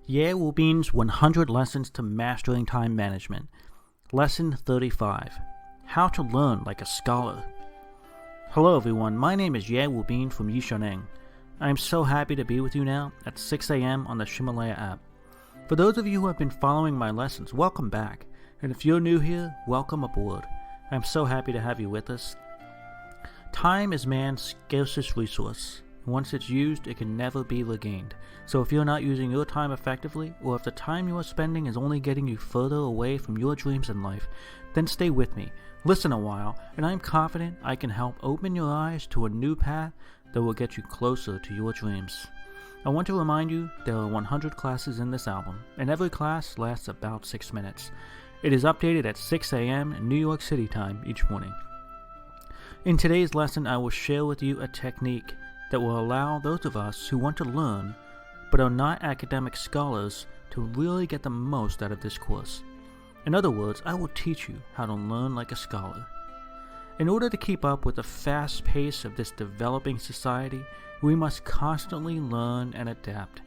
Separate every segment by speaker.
Speaker 1: Ye Wubin's 100 Lessons to Mastering Time Management. Lesson 35. How to Learn Like a Scholar. Hello everyone, my name is Ye Wubin from Neng. I am so happy to be with you now at 6 a.m. on the Ximalaya App. For those of you who have been following my lessons, welcome back. And if you're new here, welcome aboard. I am so happy to have you with us. Time is man's scarcest resource. Once it's used, it can never be regained. So if you're not using your time effectively, or if the time you are spending is only getting you further away from your dreams in life, then stay with me, listen a while, and I'm confident I can help open your eyes to a new path that will get you closer to your dreams. I want to remind you there are 100 classes in this album, and every class lasts about 6 minutes. It is updated at 6 a.m. New York City time each morning. In today's lesson, I will share with you a technique that will allow those of us who want to learn but are not academic scholars to really get the most out of this course. In other words, I will teach you how to learn like a scholar. In order to keep up with the fast pace of this developing society, we must constantly learn and adapt.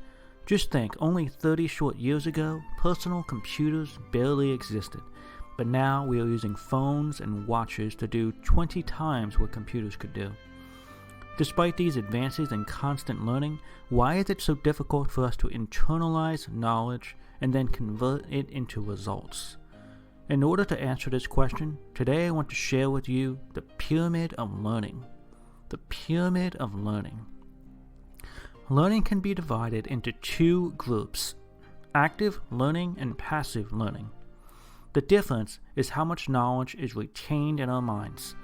Speaker 1: Just think, only 30 short years ago, personal computers barely existed, but now we are using phones and watches to do 20 times what computers could do. Despite these advances in constant learning, why is it so difficult for us to internalize knowledge and then convert it into results? In order to answer this question, today I want to share with you the pyramid of learning. The pyramid of learning. Learning can be divided into two groups: active learning and passive learning. The difference is how much knowledge is retained in our minds.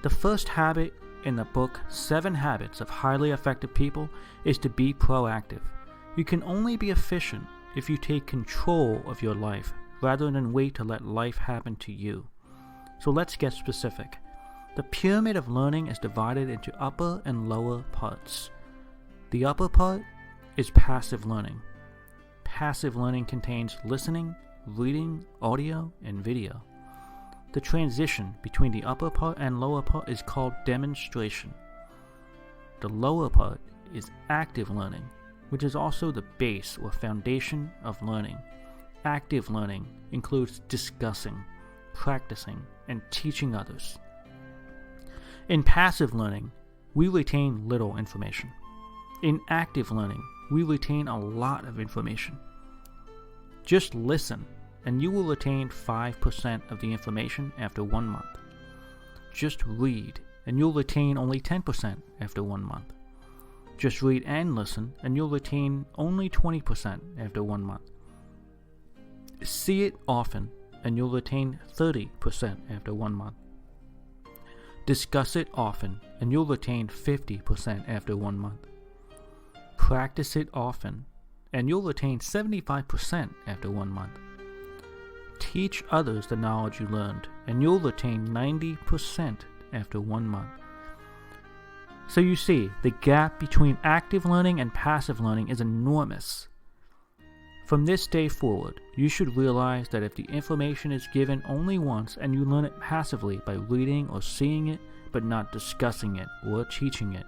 Speaker 1: The first habit in the book 7 Habits of Highly Effective People is to be proactive. You can only be efficient if you take control of your life rather than wait to let life happen to you. So let's get specific. The pyramid of learning is divided into upper and lower parts. The upper part is passive learning. Passive learning contains listening, reading, audio, and video. The transition between the upper part and lower part is called demonstration. The lower part is active learning, which is also the base or foundation of learning. Active learning includes discussing, practicing, and teaching others. In passive learning, we retain little information. In active learning, we retain a lot of information. Just listen, and you will retain 5% of the information after 1 month. Just read, and you'll retain only 10% after 1 month. Just read and listen, and you'll retain only 20% after 1 month. See it often, and you'll retain 30% after 1 month. Discuss it often, and you'll retain 50% after 1 month. Practice it often, and you'll retain 75% after 1 month. Teach others the knowledge you learned, and you'll retain 90% after 1 month. So you see, the gap between active learning and passive learning is enormous. From this day forward, you should realize that if the information is given only once and you learn it passively by reading or seeing it, but not discussing it or teaching it,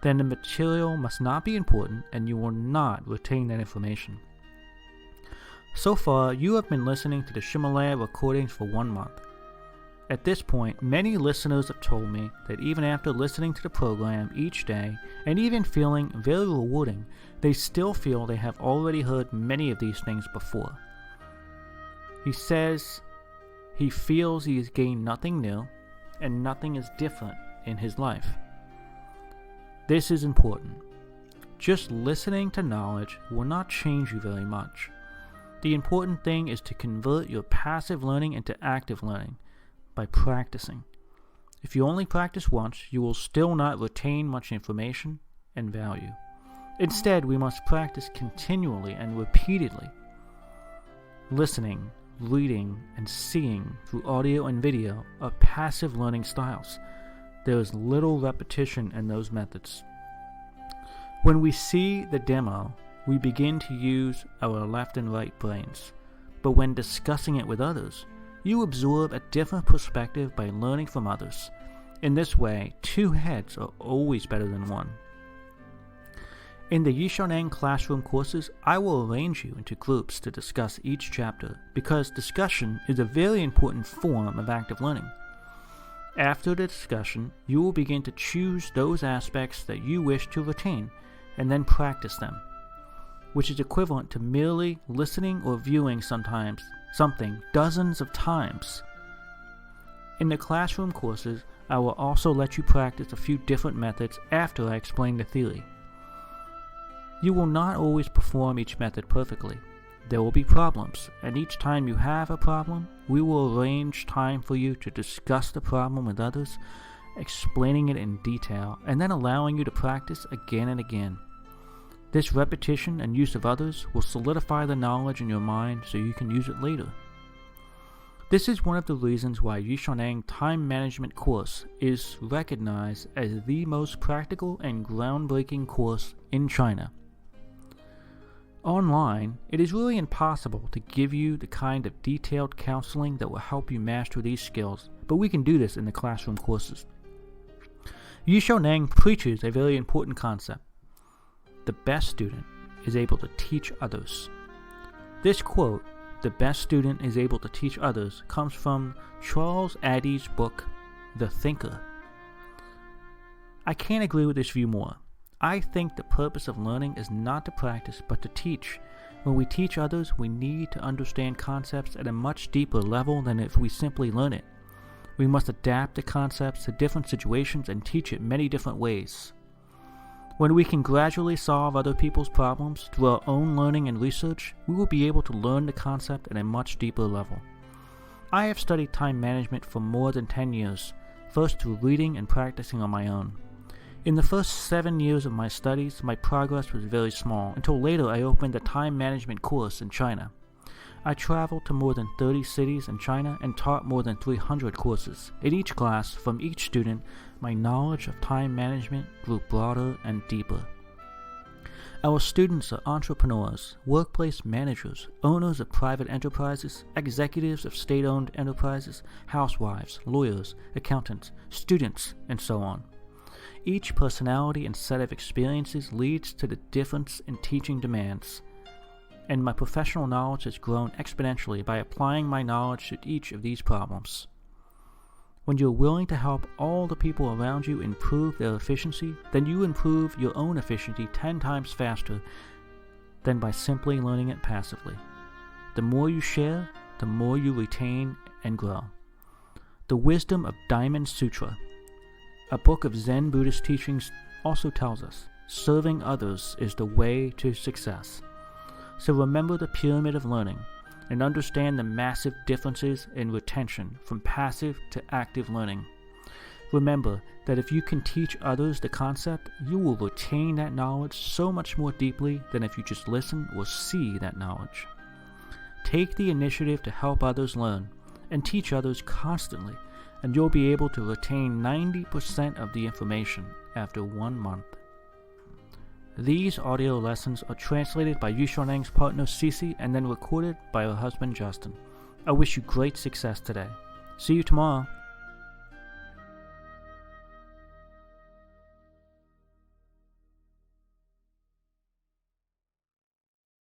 Speaker 1: then the material must not be important and you will not retain that information. So far, you have been listening to the Ximalaya recordings for 1 month. At this point, many listeners have told me that even after listening to the program each day, and even feeling very rewarding, they still feel they have already heard many of these things before. He says he feels he has gained nothing new, and nothing is different in his life. This is important. Just listening to knowledge will not change you very much. The important thing is to convert your passive learning into active learning by practicing. If you only practice once, you will still not retain much information and value. Instead, we must practice continually and repeatedly. Listening, reading, and seeing through audio and video are passive learning styles. There is little repetition in those methods. When we see the demo, we begin to use our left and right brains, but when discussing it with others, you absorb a different perspective by learning from others. In this way, 2 heads are always better than 1. In the Neng classroom courses, I will arrange you into groups to discuss each chapter because discussion is a very important form of active learning. After the discussion, you will begin to choose those aspects that you wish to retain and then practice them, which is equivalent to merely listening or viewing something dozens of times. In the classroom courses, I will also let you practice a few different methods after I explain the theory. You will not always perform each method perfectly. There will be problems, and each time you have a problem, we will arrange time for you to discuss the problem with others, explaining it in detail, and then allowing you to practice again and again. This repetition and use of others will solidify the knowledge in your mind so you can use it later. This is one of the reasons why Neng Time Management course is recognized as the most practical and groundbreaking course in China. Online, it is really impossible to give you the kind of detailed counseling that will help you master these skills, but we can do this in the classroom courses. Neng preaches a very important concept. The best student is able to teach others. This quote, "The best student is able to teach others," comes from Charles Addy's book, The Thinker. I can't agree with this view more. I think the purpose of learning is not to practice, but to teach. When we teach others, we need to understand concepts at a much deeper level than if we simply learn it. We must adapt the concepts to different situations and teach it many different ways. When we can gradually solve other people's problems through our own learning and research, we will be able to learn the concept at a much deeper level. I have studied time management for more than 10 years, first through reading and practicing on my own. In the first 7 years of my studies, my progress was very small, until later I opened a time management course in China. I traveled to more than 30 cities in China and taught more than 300 courses. In each class, from each student, my knowledge of time management grew broader and deeper. Our students are entrepreneurs, workplace managers, owners of private enterprises, executives of state-owned enterprises, housewives, lawyers, accountants, students, and so on. Each personality and set of experiences leads to the difference in teaching demands, and my professional knowledge has grown exponentially by applying my knowledge to each of these problems. When you're willing to help all the people around you improve their efficiency, then you improve your own efficiency 10 times faster than by simply learning it passively. The more you share, the more you retain and grow. The wisdom of Diamond Sutra, a book of Zen Buddhist teachings, also tells us serving others is the way to success. So remember the pyramid of learning and understand the massive differences in retention from passive to active learning. Remember that if you can teach others the concept, you will retain that knowledge so much more deeply than if you just listen or see that knowledge. Take the initiative to help others learn and teach others constantly, and you'll be able to retain 90% of the information after 1 month. These audio lessons are translated by Neng's partner Cece and then recorded by her husband Justin. I wish you great success today. See you tomorrow.